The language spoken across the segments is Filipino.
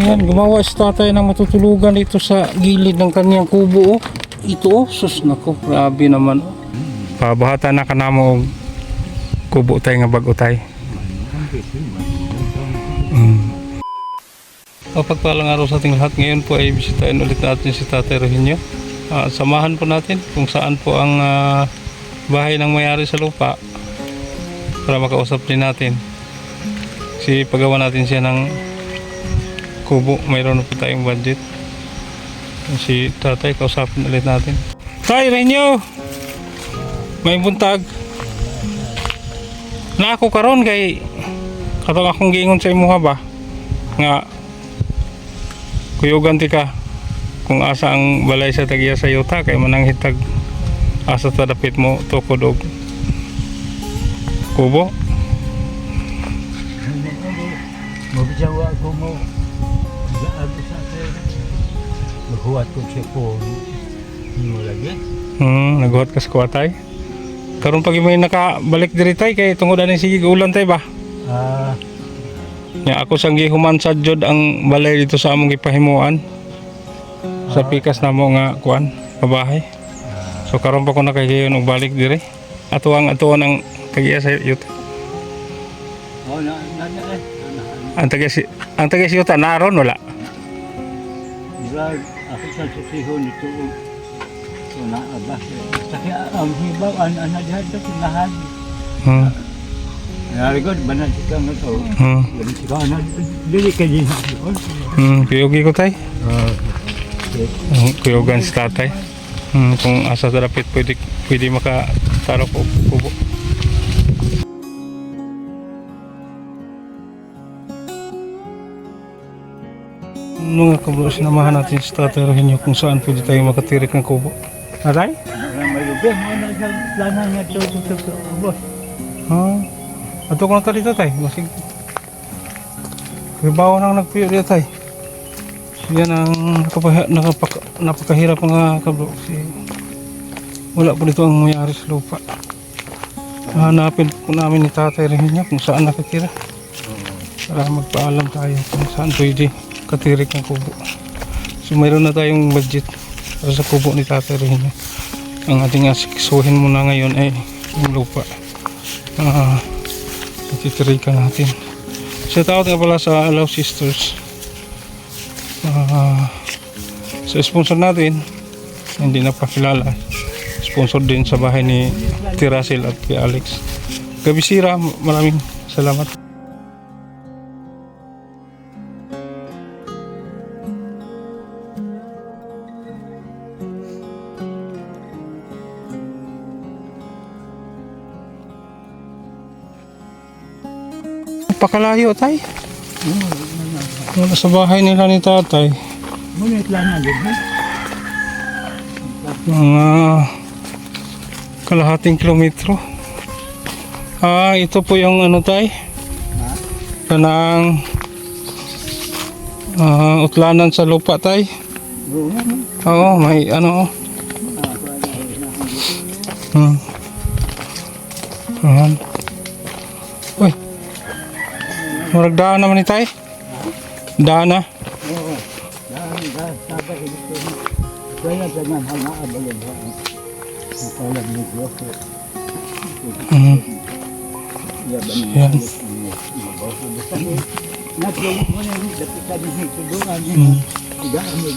Ayan, gumawa si tatay ng matutulugan dito sa gilid ng kanyang kubo. Ito, sus nako, grabe naman. Pabahata na ka na mo kubo tayo nga bago tayo. Mapagpalang araw sa ating lahat. Ngayon po ay bisitahin ulit natin si Tatay Rohinyo. Samahan po natin kung saan po ang bahay ng may-ari sa lupa para makausap din natin. Kasi pagawa natin siya ng kubo, mayroon po tayong budget. Si Tatay, kausapin ulit natin. Tay Rohinyo, may buntag na ako karon kay katong akong giingon sa imuha ba nga kuyugan ti ka kung asa ang balay sa tagiya sa yuta kay mananghitag asa ta dapit mo tukod og kubo. Mabijawa ko mo gaado sa atin maghuwat ko siya po mo lagi Naghuwat ka sa kuwatay karon pag may nakabalik diri tay kay tungod ani sige ulan tay ba nya ako sang gihuman sad jud ang balay dito sa among gipahimuan sa pikas namo nga kuan pabahay. So karon pa ko nakahiyon og balik dire atuang ang tagiya sa yuta. Ang tagiya sa yuta naron wala. Ako sa susihon ito so naaba sakya ang hibaw ana diha sa tinahan narigod banal ka nga to dili ka na dili ka din kuyogi ko tay kuyogan si tatay kung asa sa dapit pwede makatarok o kubo. Mga kabro, sinamahan natin si Tatay Rohinyo kung saan pwede tayo makatirik ng kubo. Aray? may lubi mo na sa plana niya to boss. Ato ko na ito dito tay. Masig. Kibawa nang nagpuyo dito tay. Yan ang napakahirap mga kabro. Wala po dito ang mayari sa lupa. Hanapin po namin ni Tatay Rohinyo kung saan nakatira. Para magpaalam tayo kung saan pwede katirik ng kubo. So mayroon na tayong budget para sa kubo ni Tatay Rohinyo. Ang ating asiksuhin muna ngayon ay yung lupa. Ititirikan natin. Shout out nga pala sa Allow Sisters. Sa sponsor natin, hindi na pakilala. Sponsor din sa bahay ni Tirasel at kay Alex. Kabisira, maraming salamat. Pakalayo tay. Wala sa bahay nila ni tatay. Ngunit lang na din Mga kalahating kilometro. Ito po yung ano tay. Kanang utlanan sa lupa tay. Oo, may ano. Uy. Murag daan naman ni tay. Daan na. oo sabay ito kaya ganyan hanga abalon nakalag mo ko Yan. nagulong mo na yung dati ka din tulungan tidak mo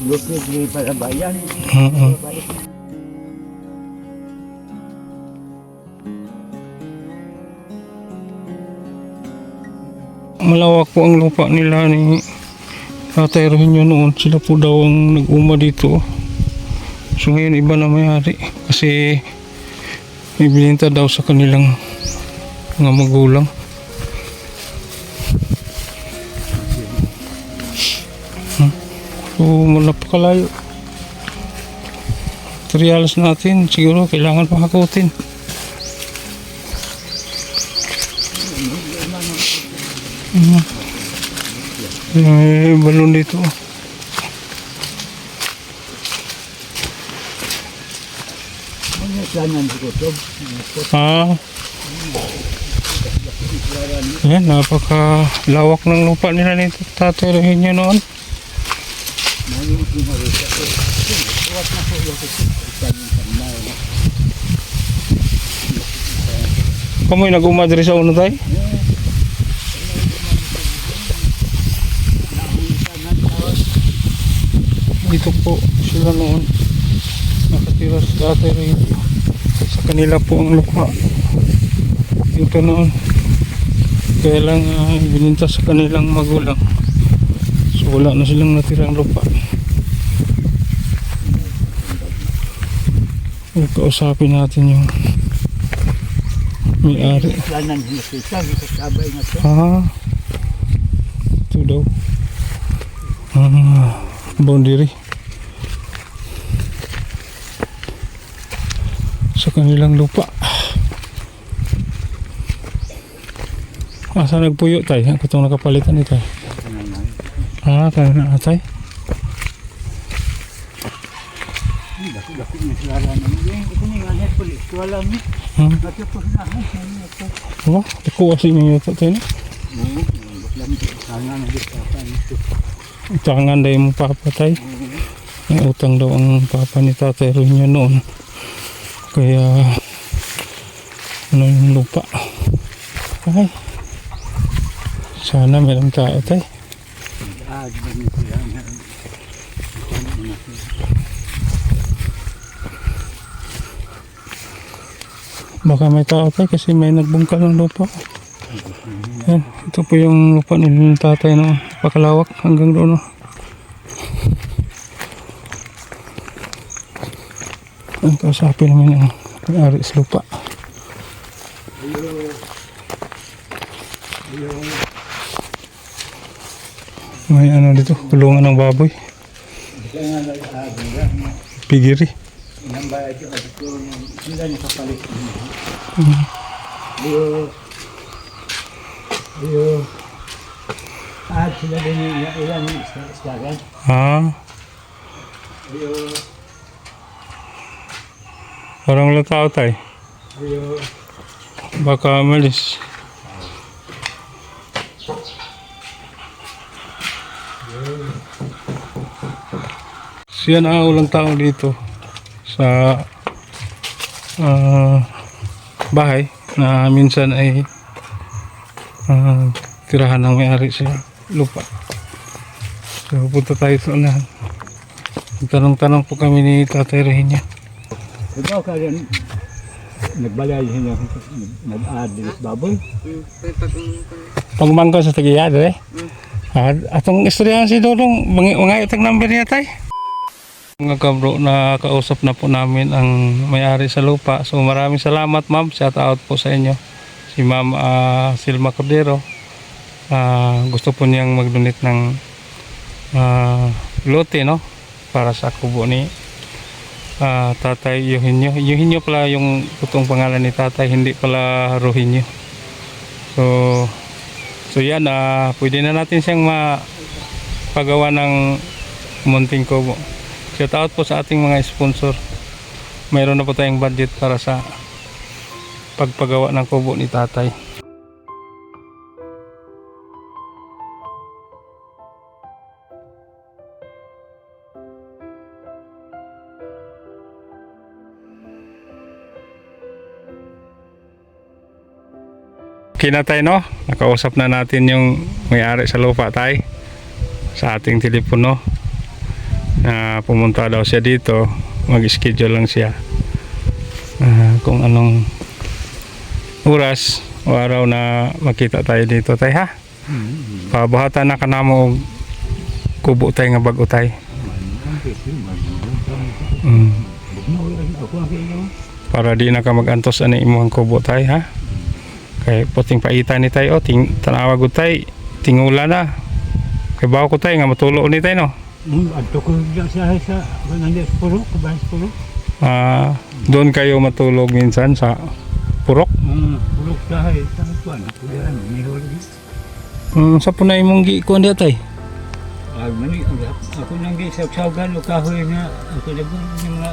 lupit ni para bayan Malawak po ang lupa nila ni Tatay Rohinyo noon. Sila po daw ang nag-uma dito. So ngayon iba na may-ari kasi ibininta daw sa kanilang mga magulang. So napakalayo. Materials natin siguro kailangan pakakutin. May balon dito. Ano yan ang dito? Yan, napakalawak ng lupa nila nito Tatay Eugenio noon. Kamoy nag-umadri sa uno tayo? Dito po sila noon nakatira sa Tatay Eugenio. Sa kanila po ang lupa dito noon. Kaya lang bininta sa kanilang magulang. So wala na silang natirang lupa. Kausapin natin yung may-ari. Ito daw. Boundary. Sa kanilang lupa. Asa nagpuyo tayo? Ang itong nakapalitan ito. Kaya na atay. Wah, nakuha sa inyo ito tayo na? Tangan daw yung papatay. Ang utang daw ang papa ni Tatay Eugenio noon. Kaya ano yung lupa. Ay, sana meron tayo tayo. Baka may tao tayo kasi may nagbungkal ng lupa. Yan, ito po yung lupa ni Tatay no, pakalawak hanggang doon no. Ang kausapin namin ang may-ari sa lupa. May ano dito, kulungan ng baboy. Pigiri. Sila din yung ilan islagan. Parang wala tao tayo. Baka malis. Siya na ulang tao dito sa bahay na minsan ay tirahan ng may-ari sa lupa. So punta tayo sa unahan. Tanong-tanong po kami ni Tatay Eugenio. Ikaw ka rin nagbalay niya nag-add sa baboy. Pagmangko sa Tagiyad eh. Atong istoryahan si Dodong mga itang number niya tay. Mga kabro, nakausap na po namin ang may-ari sa lupa. So maraming salamat ma'am. Shout out po sa inyo. Si Ma'am Silma Cordero. Gusto po niyang mag-donate ng lote no para sa kubo ni Tatay Eugenio. Eugenio pala yung totoong pangalan ni Tatay, hindi pala Eugenio. So yan, pwede na natin siyang mapagawa ng munting kubo. Shout out po sa ating mga sponsor. Mayroon na po tayong budget para sa pagpagawa ng kubo ni Tatay. Okay na tayo no, nakausap na natin yung may-ari sa lupa tayo sa ating telepono. Pumunta daw siya dito, mag-schedule lang siya kung anong oras o araw na makita tayo dito tayo ha. Pabuhatan na ka na mo kubo tayo nga bago tayo. Para di na ka mag-antos ano imuhang kubo tayo ha. Kay puting paita ni tayo, tanawa ko tayo, tingula na. Kay bawa ko tayo nga matulo ni tayo no. Adto ko sa nandiyan sa purok, kabahan sa purok. Doon kayo matulog minsan sa purok? Purok dahil sa tuwan, kulihan, may huli. Sa punay mong giikuan di tay? Ako nang gisawsagan o kahoy na ako yung mga...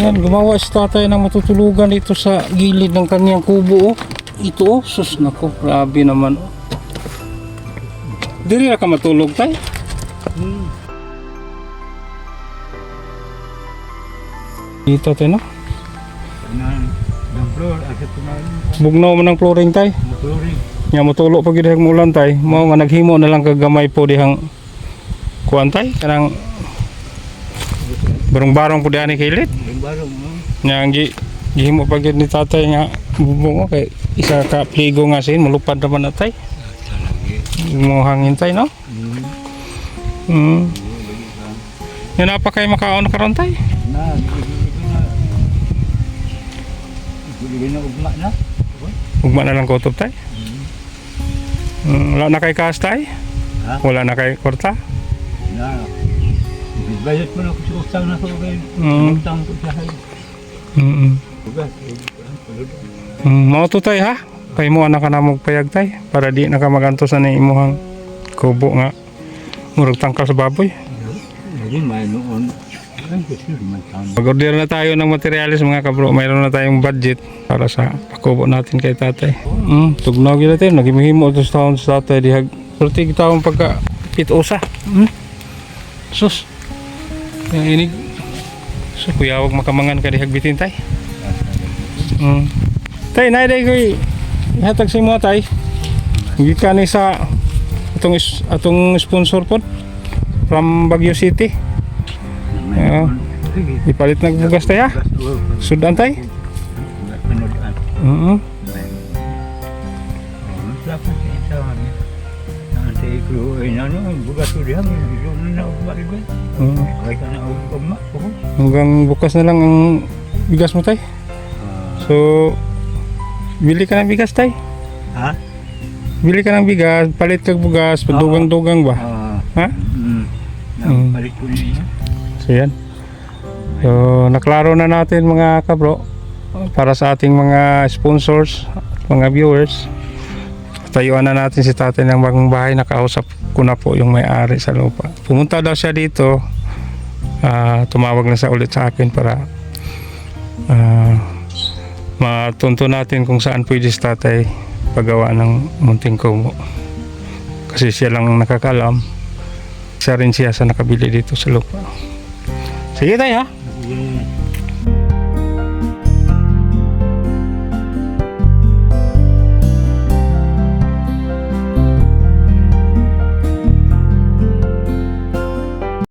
Yan, gumawa si Tatay ng matutulugan dito sa gilid ng kanyang kubo. Ito, sus nako, grabe naman. Dili na ka matulog tay. Dito tayo no? Ng floor, asa po na Bugnaw man ang flooring tay. flooring. Nga motulo pag dihang mulan tay. Mao nga naghimo na lang kagamay po dihang kuan tay. Kanang barong-barong po diyan kilit. Yung barong, no? Nya ang gihimo pag ni tatay nga bubong kay isa ka pligo nga sin mulupad naman na tay. Mo hangin tay no? Yan apa kay makaon karon tay? Na, hindi na ugma na. Ugma na lang kutob tay. Wala na kay kaas tay? Ha? Wala na kay kwarta? Na, bayad mo na ako sa utang na ko kayo. Utang ko sa hay. Bugas, Mao to tay ha? Kay mo anak ka na magpayag tay para di na ka magantos na ni imuhang kubo nga murag tangkal sa baboy. Lagi may noon. Ay, kasi man taon. Mag-order na tayo ng materialis mga kabro. Mayroon na tayong budget para sa pakubo natin kay tatay. Tugnaw gila tayo. Nagimihimo ito sa taon sa tatay. Dihag 40 taong pagka pitusa. Sus. Yang ini. Sus, kuyawag makamangan ka dihag bitin tay. Tay, naiday ko'y ihatag sa imo tay. Gikan ni sa atong sponsor po from Baguio City. Ipalit nagbugas tayo ha? Sudan tayo? Hanggang bukas na lang ang bigas mo tayo. So, bili ka ng bigas tayo. Ha? Bili ka ng bigas, palit kag bugas, padugang-dugang ba? Ha? Palit ko niya. So yan. So naklaro na natin mga kabro para sa ating mga sponsors, mga viewers. Tayuan na natin si tatay ng bagong bahay. Nakausap ko na po yung may-ari sa lupa. Pumunta daw siya dito. Tumawag na siya ulit sa akin para matunto natin kung saan pwede si tatay paggawa ng munting kubo. Kasi siya lang nakakalam. Isa rin siya sa nakabili dito sa lupa. Sige tayo ha.